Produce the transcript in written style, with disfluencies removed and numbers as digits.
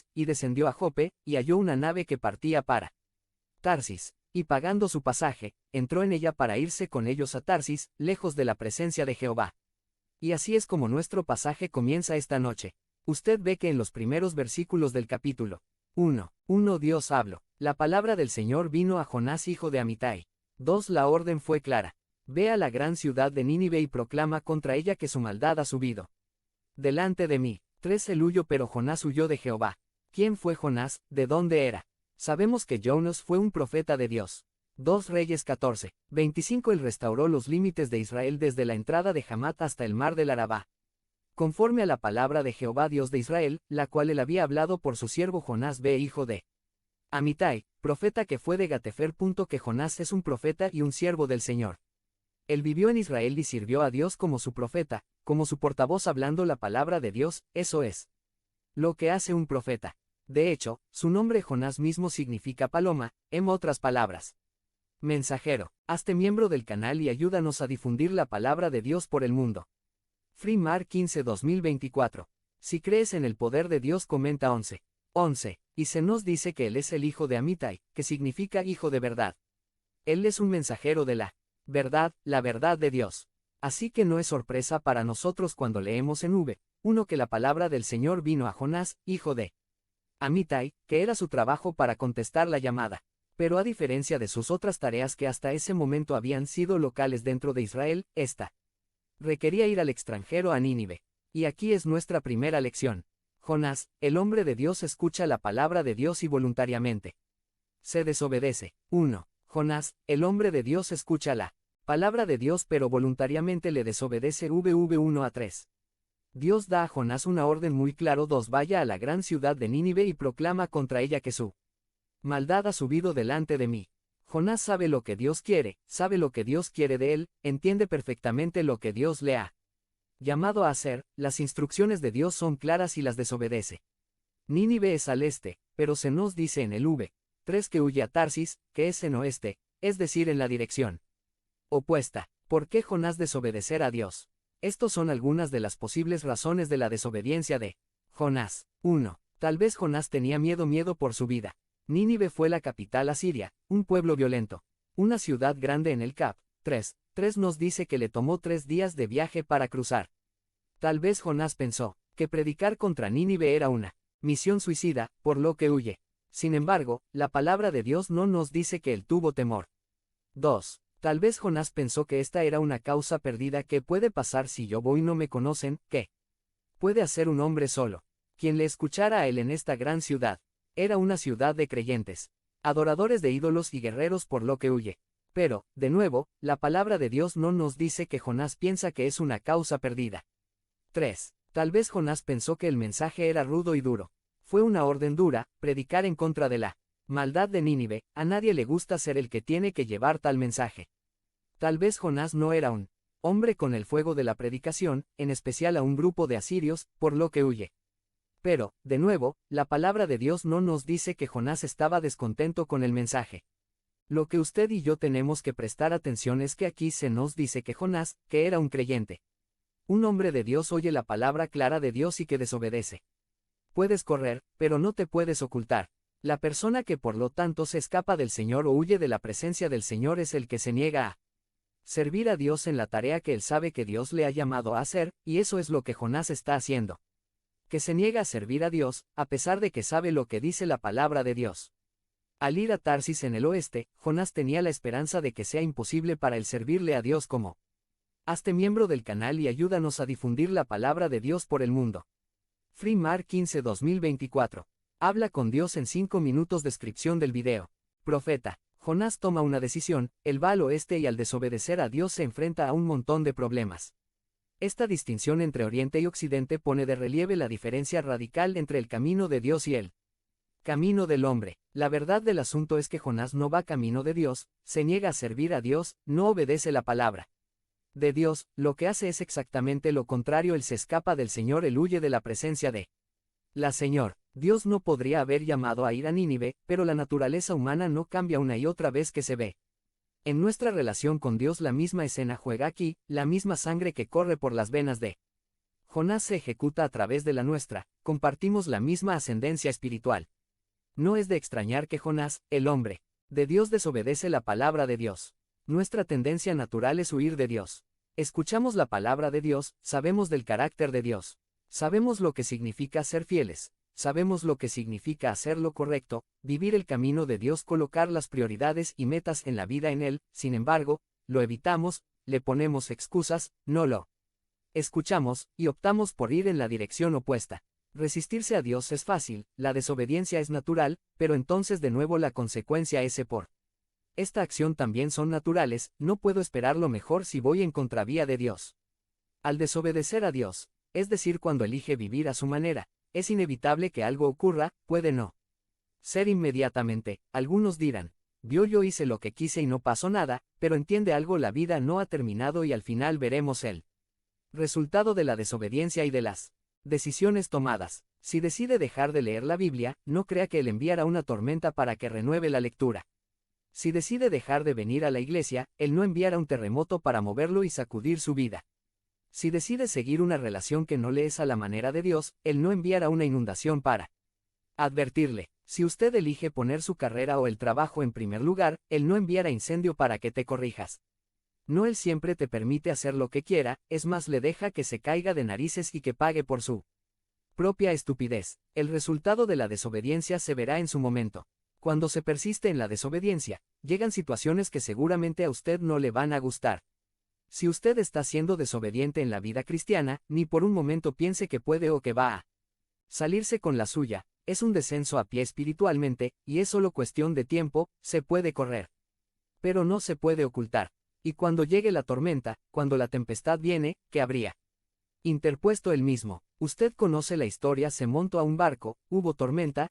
Tarsis, y descendió a Jope, y halló una nave que partía para Tarsis, y pagando su pasaje, entró en ella para irse con ellos a Tarsis, lejos de la presencia de Jehová. Y así es como nuestro pasaje comienza esta noche. Usted ve que en los primeros versículos del capítulo 1 Dios habló. La palabra del Señor vino a Jonás hijo de Amitai. 2 La orden fue clara. Ve a la gran ciudad de Nínive y proclama contra ella que su maldad ha subido delante de mí. 3 Él huyó, pero Jonás huyó de Jehová. ¿Quién fue Jonás? ¿De dónde era? Sabemos que Jonas fue un profeta de Dios. 2 Reyes 14:25 Él restauró los límites de Israel desde la entrada de Hamat hasta el mar del Arabá, conforme a la palabra de Jehová Dios de Israel, la cual él había hablado por su siervo Jonás B. hijo de Amitai, profeta que fue de Gatefer. Que Jonás es un profeta y un siervo del Señor. Él vivió en Israel y sirvió a Dios como su profeta, como su portavoz hablando la palabra de Dios. Eso es lo que hace un profeta. De hecho, su nombre Jonás mismo significa paloma, en otras palabras. Mensajero, hazte miembro del canal y ayúdanos a difundir la palabra de Dios por el mundo. Freemar 15-2024. Si crees en el poder de Dios, comenta 11. Y se nos dice que él es el hijo de Amitai, que significa hijo de verdad. Él es un mensajero de la verdad de Dios. Así que no es sorpresa para nosotros cuando leemos en V1 que la palabra del Señor vino a Jonás, hijo de Amitai, que era su trabajo para contestar la llamada. Pero a diferencia de sus otras tareas que hasta ese momento habían sido locales dentro de Israel, esta requería ir al extranjero a Nínive. Y aquí es nuestra primera lección. Jonás, el hombre de Dios, escucha la palabra de Dios y voluntariamente se desobedece. 1. Jonás, el hombre de Dios, escucha la palabra de Dios pero voluntariamente le desobedece. V1-3. Dios da a Jonás una orden muy claro. 2. Vaya a la gran ciudad de Nínive y proclama contra ella que su maldad ha subido delante de mí. Jonás sabe lo que Dios quiere, sabe lo que Dios quiere de él, entiende perfectamente lo que Dios le ha llamado a hacer. Las instrucciones de Dios son claras y las desobedece. Nínive es al este, pero se nos dice en el V3 que huye a Tarsis, que es en oeste, es decir, en la dirección opuesta. ¿Por qué Jonás desobedecer a Dios? Estos son algunas de las posibles razones de la desobediencia de Jonás. 1. Tal vez Jonás tenía miedo por su vida. Nínive fue la capital asiria, un pueblo violento, una ciudad grande en el Cap. 3 nos dice que le tomó 3 días de viaje para cruzar. Tal vez Jonás pensó que predicar contra Nínive era una misión suicida, por lo que huye. Sin embargo, la palabra de Dios no nos dice que él tuvo temor. 2. Tal vez Jonás pensó que esta era una causa perdida. ¿Qué puede pasar si yo voy y no me conocen? ¿Qué puede hacer un hombre solo? Quien le escuchara a él en esta gran ciudad. Era una ciudad de creyentes, adoradores de ídolos y guerreros, por lo que huye. Pero, de nuevo, la palabra de Dios no nos dice que Jonás piensa que es una causa perdida. 3. Tal vez Jonás pensó que el mensaje era rudo y duro. Fue una orden dura, predicar en contra de la maldad de Nínive. A nadie le gusta ser el que tiene que llevar tal mensaje. Tal vez Jonás no era un hombre con el fuego de la predicación, en especial a un grupo de asirios, por lo que huye. Pero, de nuevo, la palabra de Dios no nos dice que Jonás estaba descontento con el mensaje. Lo que usted y yo tenemos que prestar atención es que aquí se nos dice que Jonás, que era un creyente, un hombre de Dios, oye la palabra clara de Dios y que desobedece. Puedes correr, pero no te puedes ocultar. La persona que por lo tanto se escapa del Señor o huye de la presencia del Señor es el que se niega a servir a Dios en la tarea que él sabe que Dios le ha llamado a hacer, y eso es lo que Jonás está haciendo. Que se niega a servir a Dios, a pesar de que sabe lo que dice la palabra de Dios. Al ir a Tarsis en el oeste, Jonás tenía la esperanza de que sea imposible para él servirle a Dios como. Hazte miembro del canal y ayúdanos a difundir la palabra de Dios por el mundo. Freemar 15-2024. Habla con Dios en 5 minutos. Descripción del video. Profeta. Jonás toma una decisión, él va al oeste y al desobedecer a Dios se enfrenta a un montón de problemas. Esta distinción entre Oriente y Occidente pone de relieve la diferencia radical entre el camino de Dios y el camino del hombre. La verdad del asunto es que Jonás no va camino de Dios, se niega a servir a Dios, no obedece la palabra de Dios, lo que hace es exactamente lo contrario. Él se escapa del Señor, él huye de la presencia de la Señor. Dios no podría haber llamado a ir a Nínive, pero la naturaleza humana no cambia una y otra vez que se ve. En nuestra relación con Dios la misma escena juega aquí, la misma sangre que corre por las venas de Jonás se ejecuta a través de la nuestra, compartimos la misma ascendencia espiritual. No es de extrañar que Jonás, el hombre de Dios, desobedece la palabra de Dios. Nuestra tendencia natural es huir de Dios. Escuchamos la palabra de Dios, sabemos del carácter de Dios. Sabemos lo que significa ser fieles. Sabemos lo que significa hacer lo correcto, vivir el camino de Dios, colocar las prioridades y metas en la vida en Él. Sin embargo, lo evitamos, le ponemos excusas, no lo escuchamos, y optamos por ir en la dirección opuesta. Resistirse a Dios es fácil, la desobediencia es natural, pero entonces de nuevo la consecuencia es por esta acción también son naturales, no puedo esperar lo mejor si voy en contravía de Dios. Al desobedecer a Dios, es decir, cuando elige vivir a su manera, es inevitable que algo ocurra, puede no ser inmediatamente. Algunos dirán, yo hice lo que quise y no pasó nada, pero entiende algo, la vida no ha terminado y al final veremos el resultado de la desobediencia y de las decisiones tomadas. Si decide dejar de leer la Biblia, no crea que Él enviará una tormenta para que renueve la lectura. Si decide dejar de venir a la iglesia, Él no enviará un terremoto para moverlo y sacudir su vida. Si decide seguir una relación que no le es a la manera de Dios, Él no enviará una inundación para advertirle. Si usted elige poner su carrera o el trabajo en primer lugar, Él no enviará incendio para que te corrijas. No, Él siempre te permite hacer lo que quiera, es más, le deja que se caiga de narices y que pague por su propia estupidez. El resultado de la desobediencia se verá en su momento. Cuando se persiste en la desobediencia, llegan situaciones que seguramente a usted no le van a gustar. Si usted está siendo desobediente en la vida cristiana, ni por un momento piense que puede o que va a salirse con la suya. Es un descenso a pie espiritualmente, y es solo cuestión de tiempo, se puede correr. Pero no se puede ocultar. Y cuando llegue la tormenta, cuando la tempestad viene, ¿qué habría interpuesto él mismo? Usted conoce la historia, se montó a un barco, hubo tormenta,